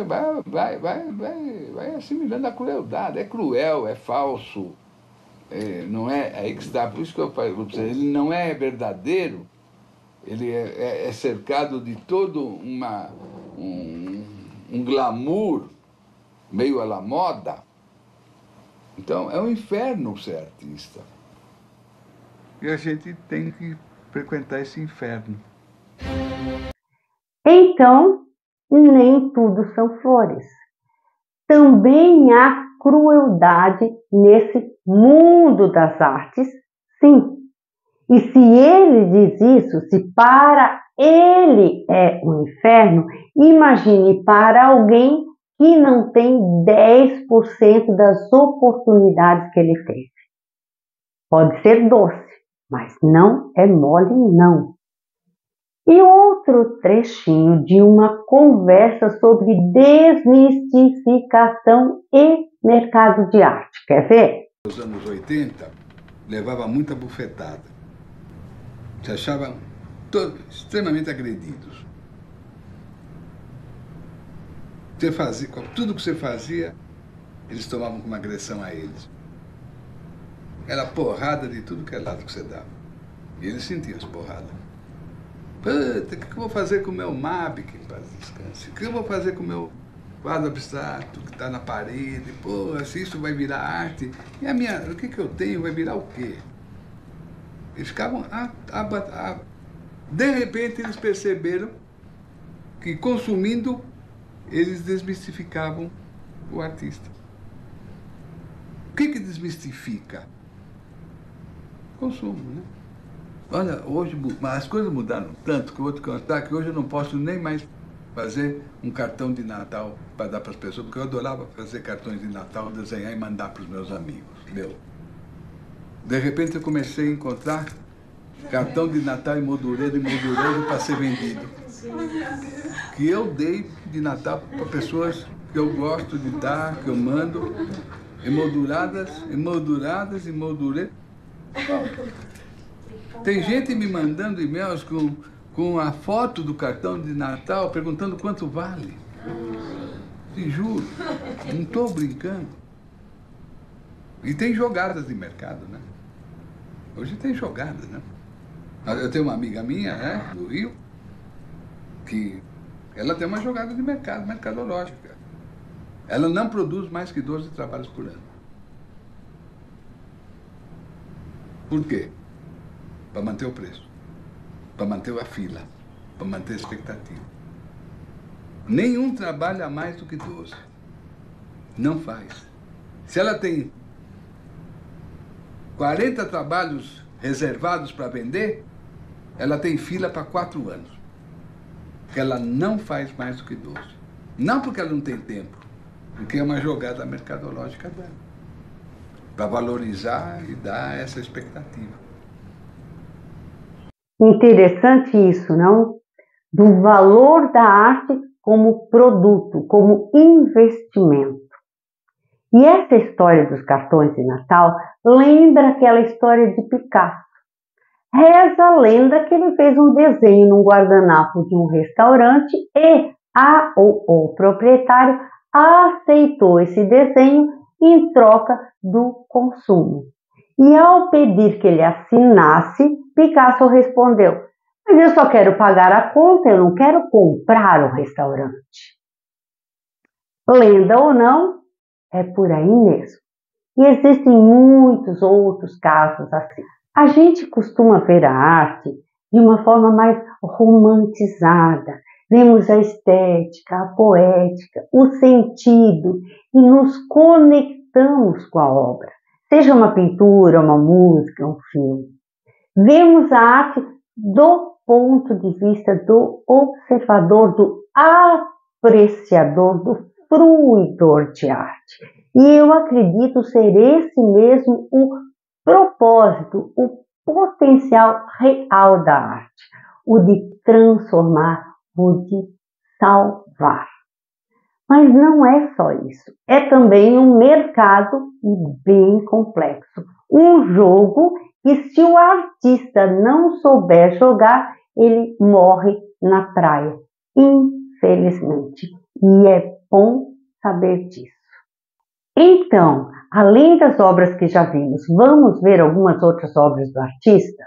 assimilando a crueldade. É cruel, é falso, não é aí que está. Por isso que eu falo, ele não é verdadeiro, ele é cercado de todo um glamour meio à la moda. Então, é um inferno ser artista. E a gente tem que frequentar esse inferno. Então, nem tudo são flores. Também há crueldade nesse mundo das artes, sim. E se ele diz isso, se para ele é um inferno, imagine para alguém que não tem 10% das oportunidades que ele teve. Pode ser doce, mas não é mole, não. E outro trechinho de uma conversa sobre desmistificação e mercado de arte. Quer ver? Nos anos 80, levava muita bufetada. Se achavam extremamente agredidos. Você fazia, tudo que você fazia, eles tomavam como agressão a eles. Era porrada de tudo que é lado que você dava. E eles sentiam as porradas. Puta, o que eu vou fazer com o meu MAB, que paz descanse? O que eu vou fazer com o meu quadro abstrato que está na parede? Pô, se isso vai virar arte, e a minha, o que eu tenho vai virar o quê? Eles ficavam... De repente, eles perceberam que, consumindo, eles desmistificavam o artista. O que desmistifica? Consumo, né? Olha, hoje as coisas mudaram tanto que eu vou te contar que hoje eu não posso nem mais fazer um cartão de Natal para dar para as pessoas, porque eu adorava fazer cartões de Natal, desenhar e mandar para os meus amigos. De repente eu comecei a encontrar cartão de Natal emoldureiro para ser vendido. Que eu dei de Natal para pessoas que eu gosto de dar, que eu mando, emolduradas. Tem gente me mandando e-mails com a foto do cartão de Natal, perguntando quanto vale. Te juro, não estou brincando. E tem jogadas de mercado, né? Hoje tem jogadas, né? Eu tenho uma amiga minha, né, do Rio, que ela tem uma jogada de mercado, mercadológica. Ela não produz mais que 12 trabalhos por ano. Por quê? Para manter o preço, para manter a fila, para manter a expectativa. Nenhum trabalha mais do que 12. Não faz. Se ela tem 40 trabalhos reservados para vender, ela tem fila para 4 anos. Porque ela não faz mais do que 12. Não porque ela não tem tempo, porque é uma jogada mercadológica dela, para valorizar e dar essa expectativa. Interessante isso, não? Do valor da arte como produto, como investimento. E essa história dos cartões de Natal lembra aquela história de Picasso. Reza a lenda que ele fez um desenho num guardanapo de um restaurante e o proprietário aceitou esse desenho em troca do consumo. E ao pedir que ele assinasse, Picasso respondeu: mas eu só quero pagar a conta, eu não quero comprar o restaurante. Lenda ou não, é por aí mesmo. E existem muitos outros casos assim. A gente costuma ver a arte de uma forma mais romantizada. Vemos a estética, a poética, o sentido e nos conectamos com a obra. Seja uma pintura, uma música, um filme. Vemos a arte do ponto de vista do observador, do apreciador, do fruidor de arte. E eu acredito ser esse mesmo o propósito, o potencial real da arte, o de transformar, o de salvar. Mas não é só isso, é também um mercado bem complexo, um jogo que, se o artista não souber jogar, ele morre na praia, infelizmente, e é bom saber disso. Então, além das obras que já vimos, vamos ver algumas outras obras do artista?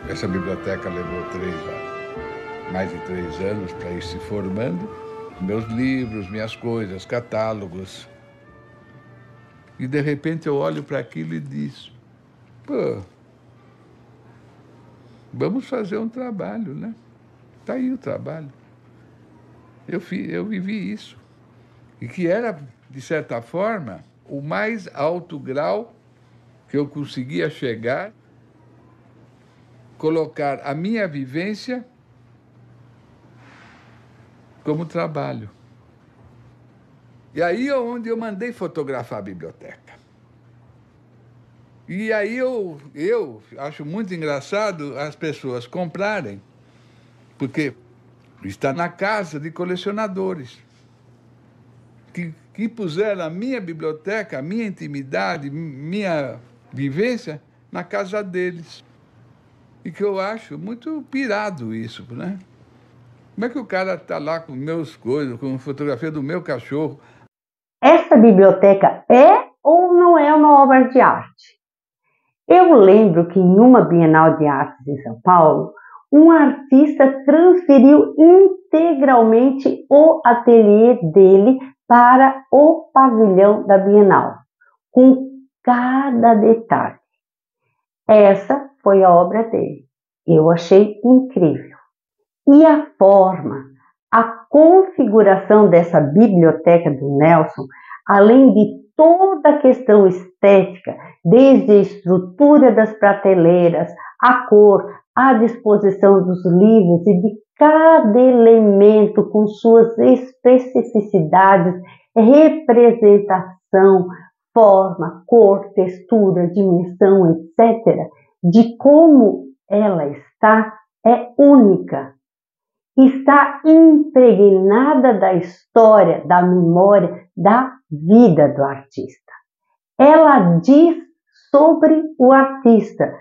Essa biblioteca levou mais de 3 anos para ir se formando. Meus livros, minhas coisas, catálogos. E de repente eu olho para aquilo e digo: pô, vamos fazer um trabalho, né? Está aí o trabalho. Eu vivi isso. E que era, de certa forma, o mais alto grau que eu conseguia chegar, colocar a minha vivência como trabalho. E aí é onde eu mandei fotografar a biblioteca. E aí eu acho muito engraçado as pessoas comprarem, porque está na casa de colecionadores que puseram a minha biblioteca, a minha intimidade, minha vivência na casa deles. E que eu acho muito pirado isso, né? Como é que o cara está lá com meus coisas, com fotografia do meu cachorro? Essa biblioteca é ou não é uma obra de arte? Eu lembro que em uma Bienal de Artes em São Paulo, um artista transferiu integralmente o ateliê dele para o pavilhão da Bienal, com cada detalhe. Essa foi a obra dele. Eu achei incrível. E a forma, a configuração dessa biblioteca do Nelson, além de toda a questão estética, desde a estrutura das prateleiras, a cor, a disposição dos livros e de cada elemento com suas especificidades, representação, forma, cor, textura, dimensão, etc., de como ela está, é única. Está impregnada da história, da memória, da vida do artista. Ela diz sobre o artista,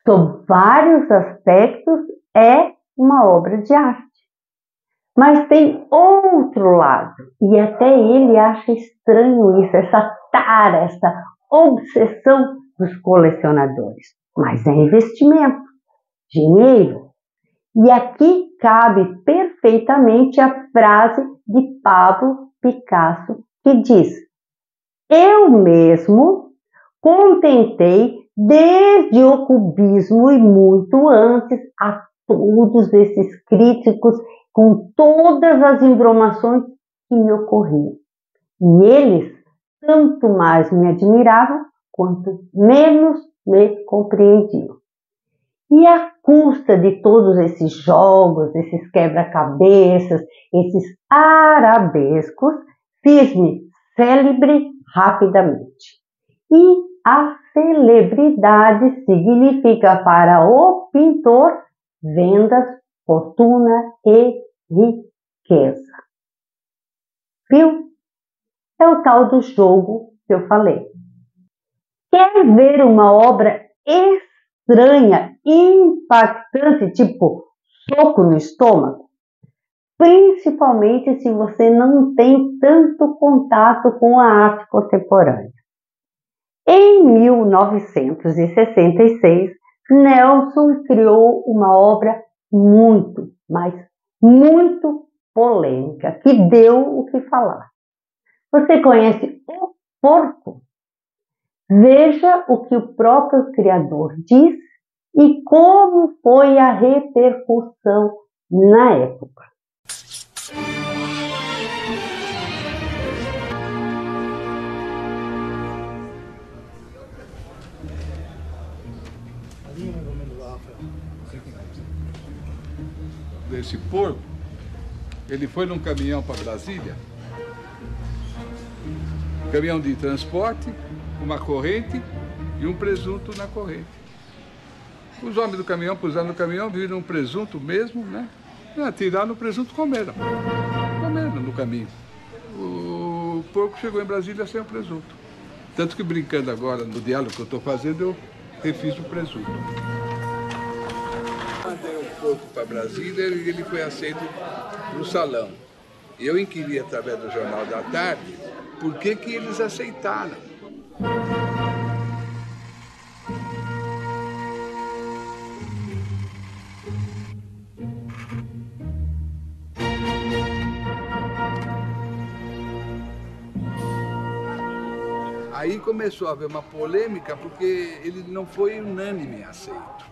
sob vários aspectos, é uma obra de arte. Mas tem outro lado, e até ele acha estranho isso, essa tara, essa obsessão dos colecionadores. Mas é investimento, dinheiro. E aqui cabe perfeitamente a frase de Pablo Picasso, que diz: eu mesmo contentei desde o cubismo e muito antes a todos esses críticos com todas as embromações que me ocorriam. E eles tanto mais me admiravam quanto menos me compreendiam. E à custa de todos esses jogos, esses quebra-cabeças, esses arabescos, fiz-me célebre rapidamente. E a celebridade significa para o pintor vendas, fortuna e riqueza. Viu? É o tal do jogo que eu falei. Quer ver uma obra estranha, impactante, tipo soco no estômago? Principalmente se você não tem tanto contato com a arte contemporânea. Em 1966, Nelson criou uma obra muito, mas muito polêmica, que deu o que falar. Você conhece o porco? Veja o que o próprio criador diz e como foi a repercussão na época. Desse porco, ele foi num caminhão para Brasília, caminhão de transporte, uma corrente e um presunto na corrente. Os homens do caminhão puseram no caminhão, viram um presunto mesmo, né? Tiraram o presunto, comeram no caminho. O porco chegou em Brasília sem o presunto. Tanto que, brincando agora no diálogo que eu estou fazendo, eu refiz o presunto. Mandei o porco para Brasília e ele foi aceito no salão. E eu inquiri através do Jornal da Tarde por que eles aceitaram. Aí começou a haver uma polêmica porque ele não foi unânime aceito.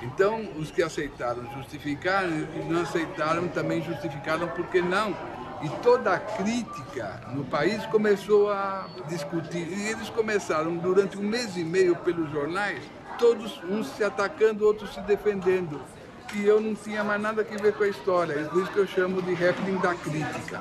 Então, os que aceitaram justificaram, e os que não aceitaram também justificaram porque não. E toda a crítica no país começou a discutir. E eles começaram, durante 1 mês e meio, pelos jornais, todos uns se atacando, outros se defendendo. E eu não tinha mais nada a ver com a história. É por isso que eu chamo de happening da crítica.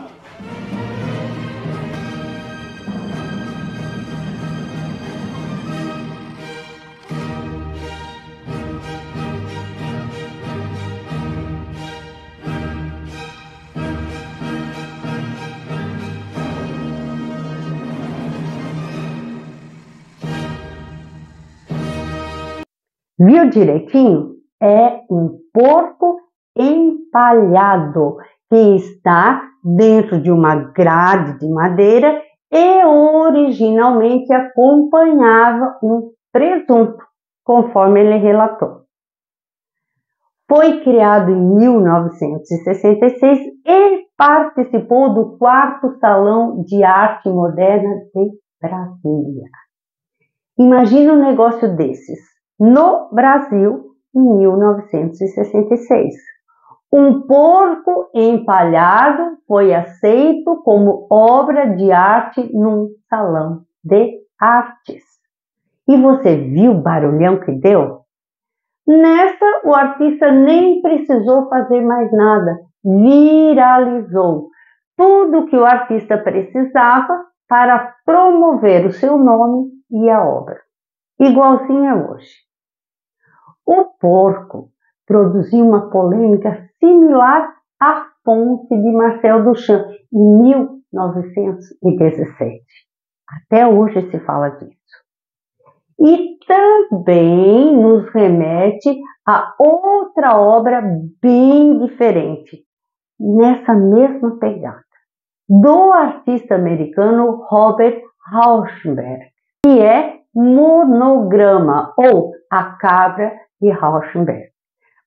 Viu direitinho? É um porco empalhado que está dentro de uma grade de madeira e originalmente acompanhava um presunto, conforme ele relatou. Foi criado em 1966 e participou do 4º Salão de Arte Moderna de Brasília. Imagina um negócio desses no Brasil em 1966. Um porco empalhado foi aceito como obra de arte num salão de artes. E você viu o barulhão que deu? Nessa, o artista nem precisou fazer mais nada, viralizou tudo que o artista precisava para promover o seu nome e a obra. Igualzinho é hoje. O porco produziu uma polêmica similar à Ponte de Marcel Duchamp, em 1917. Até hoje se fala disso. E também nos remete a outra obra bem diferente, nessa mesma pegada, do artista americano Robert Rauschenberg, que é Monograma, ou A Cabra de Rauschenberg.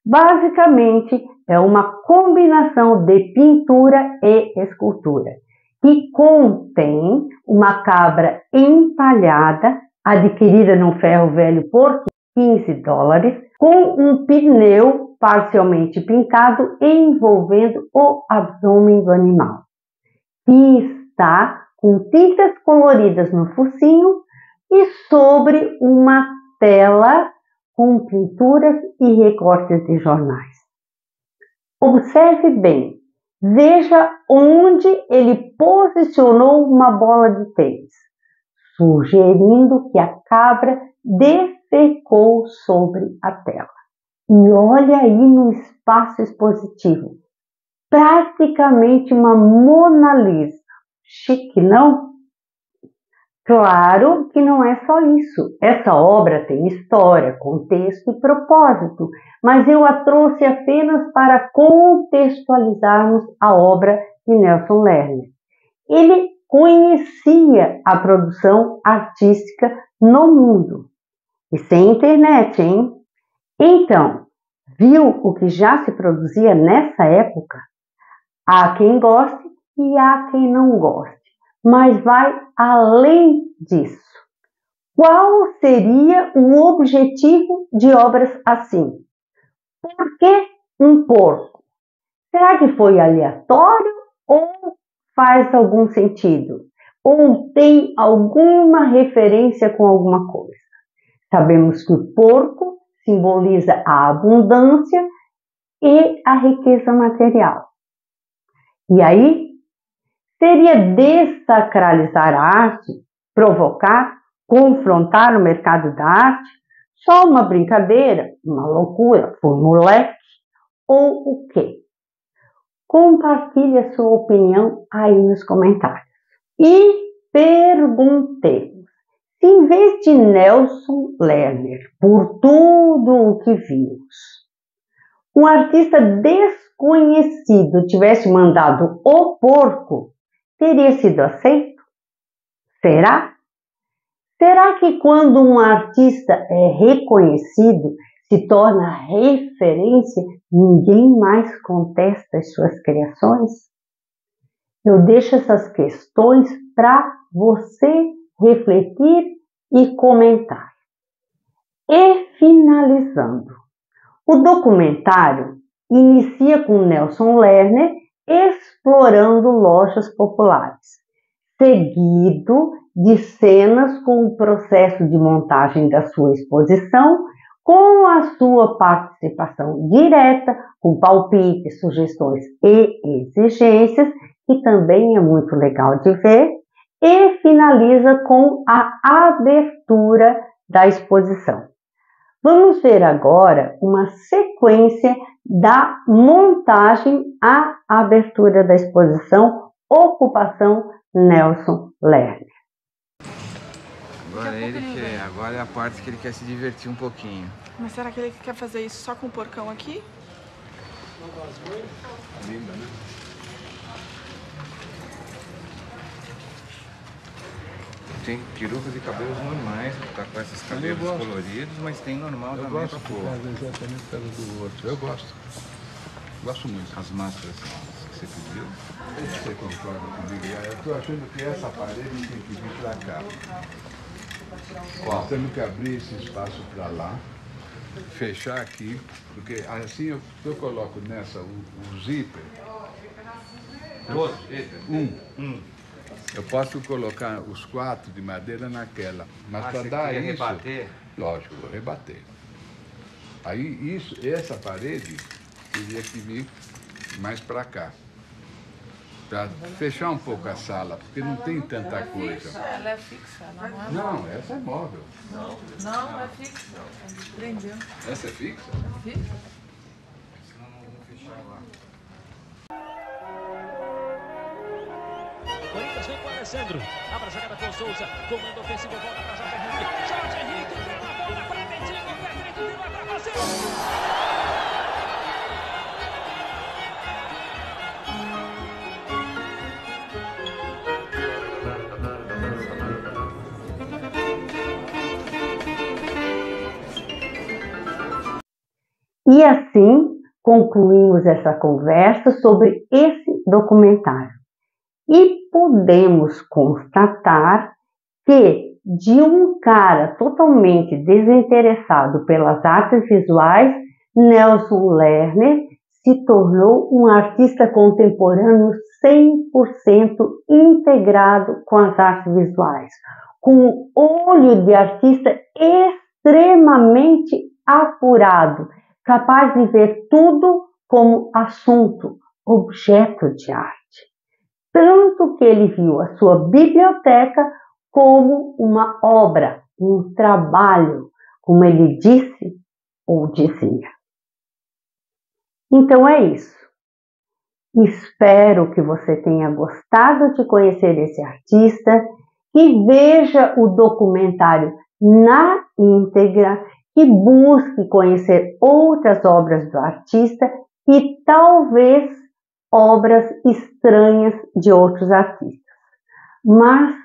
Basicamente, é uma combinação de pintura e escultura, que contém uma cabra empalhada, adquirida num ferro velho por $15, com um pneu parcialmente pintado envolvendo o abdômen do animal, que está com tintas coloridas no focinho e sobre uma tela com pinturas e recortes de jornais. Observe bem, veja onde ele posicionou uma bola de tênis, sugerindo que a cabra defecou sobre a tela. E olha aí no espaço expositivo, praticamente uma Mona Lisa. Chique, não? Claro que não é só isso. Essa obra tem história, contexto e propósito, mas eu a trouxe apenas para contextualizarmos a obra de Nelson Lerner. Ele conhecia a produção artística no mundo. E sem internet, hein? Então, viu o que já se produzia nessa época? Há quem goste e há quem não goste, mas vai além disso. Qual seria o objetivo de obras assim? Por que um porco? Será que foi aleatório ou faz algum sentido? Ou tem alguma referência com alguma coisa? Sabemos que o porco simboliza a abundância e a riqueza material. E aí, seria desacralizar a arte, provocar, confrontar o mercado da arte? Só uma brincadeira, uma loucura, foi moleque? Ou o quê? Compartilhe a sua opinião aí nos comentários. E perguntemos, se em vez de Nelson Lerner, por tudo o que vimos, um artista desconhecido tivesse mandado o porco, teria sido aceito? Será? Será que quando um artista é reconhecido, se torna referência, ninguém mais contesta as suas criações? Eu deixo essas questões para você refletir e comentar. E finalizando, o documentário inicia com Nelson Lerner explorando lojas populares, seguido de cenas com o processo de montagem da sua exposição, com a sua participação direta, com palpites, sugestões e exigências, que também é muito legal de ver, e finaliza com a abertura da exposição. Vamos ver agora uma sequência da montagem à abertura da exposição Ocupação Nelson Lerner. Agora é a parte que ele quer se divertir um pouquinho. Mas será que ele quer fazer isso só com o porcão aqui? Linda, né? Tem perucas e cabelos normais, tá com esses cabelos coloridos, mas tem normal também. Eu gosto exatamente por causa do outro. Eu gosto. Gosto muito. As máscaras que você pediu. Você concorda comigo? Eu estou achando que essa parede tem que vir para cá. Nós temos que abrir esse espaço para lá, fechar aqui, porque assim eu coloco nessa o zíper. Todos? Eu posso colocar os 4 de madeira naquela, mas para dar isso... rebater? Lógico, vou rebater. Aí essa parede teria que vir mais para cá, para fechar um pouco a sala, porque não tem tanta coisa. Ela é fixa, não é? Não, essa é móvel. Não, é fixa. Prendeu. Essa é fixa? Fixa? Senão não vou fechar lá. Corinthians vem com o Alessandro. Abre a jogada com o Souza. Comando ofensivo, volta para Jorge Henrique. Jorge Henrique deu a bola para Betinho. O pé direito virou a travesseiro. E assim concluímos essa conversa sobre esse documentário e podemos constatar que de um cara totalmente desinteressado pelas artes visuais, Nelson Lerner se tornou um artista contemporâneo 100% integrado com as artes visuais, com um olho de artista extremamente apurado, capaz de ver tudo como assunto, objeto de arte. Tanto que ele viu a sua biblioteca como uma obra, um trabalho, como ele disse ou dizia. Então é isso. Espero que você tenha gostado de conhecer esse artista, que veja o documentário na íntegra, que busque conhecer outras obras do artista e talvez obras estranhas de outros artistas, mas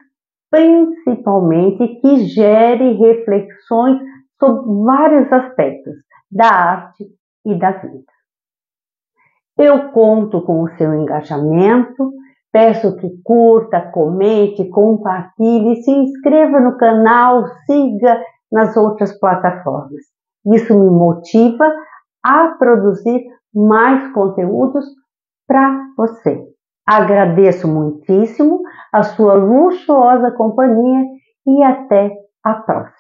principalmente que gere reflexões sobre vários aspectos da arte e da vida. Eu conto com o seu engajamento, peço que curta, comente, compartilhe, se inscreva no canal, siga nas outras plataformas. Isso me motiva a produzir mais conteúdos para você. Agradeço muitíssimo a sua luxuosa companhia e até a próxima.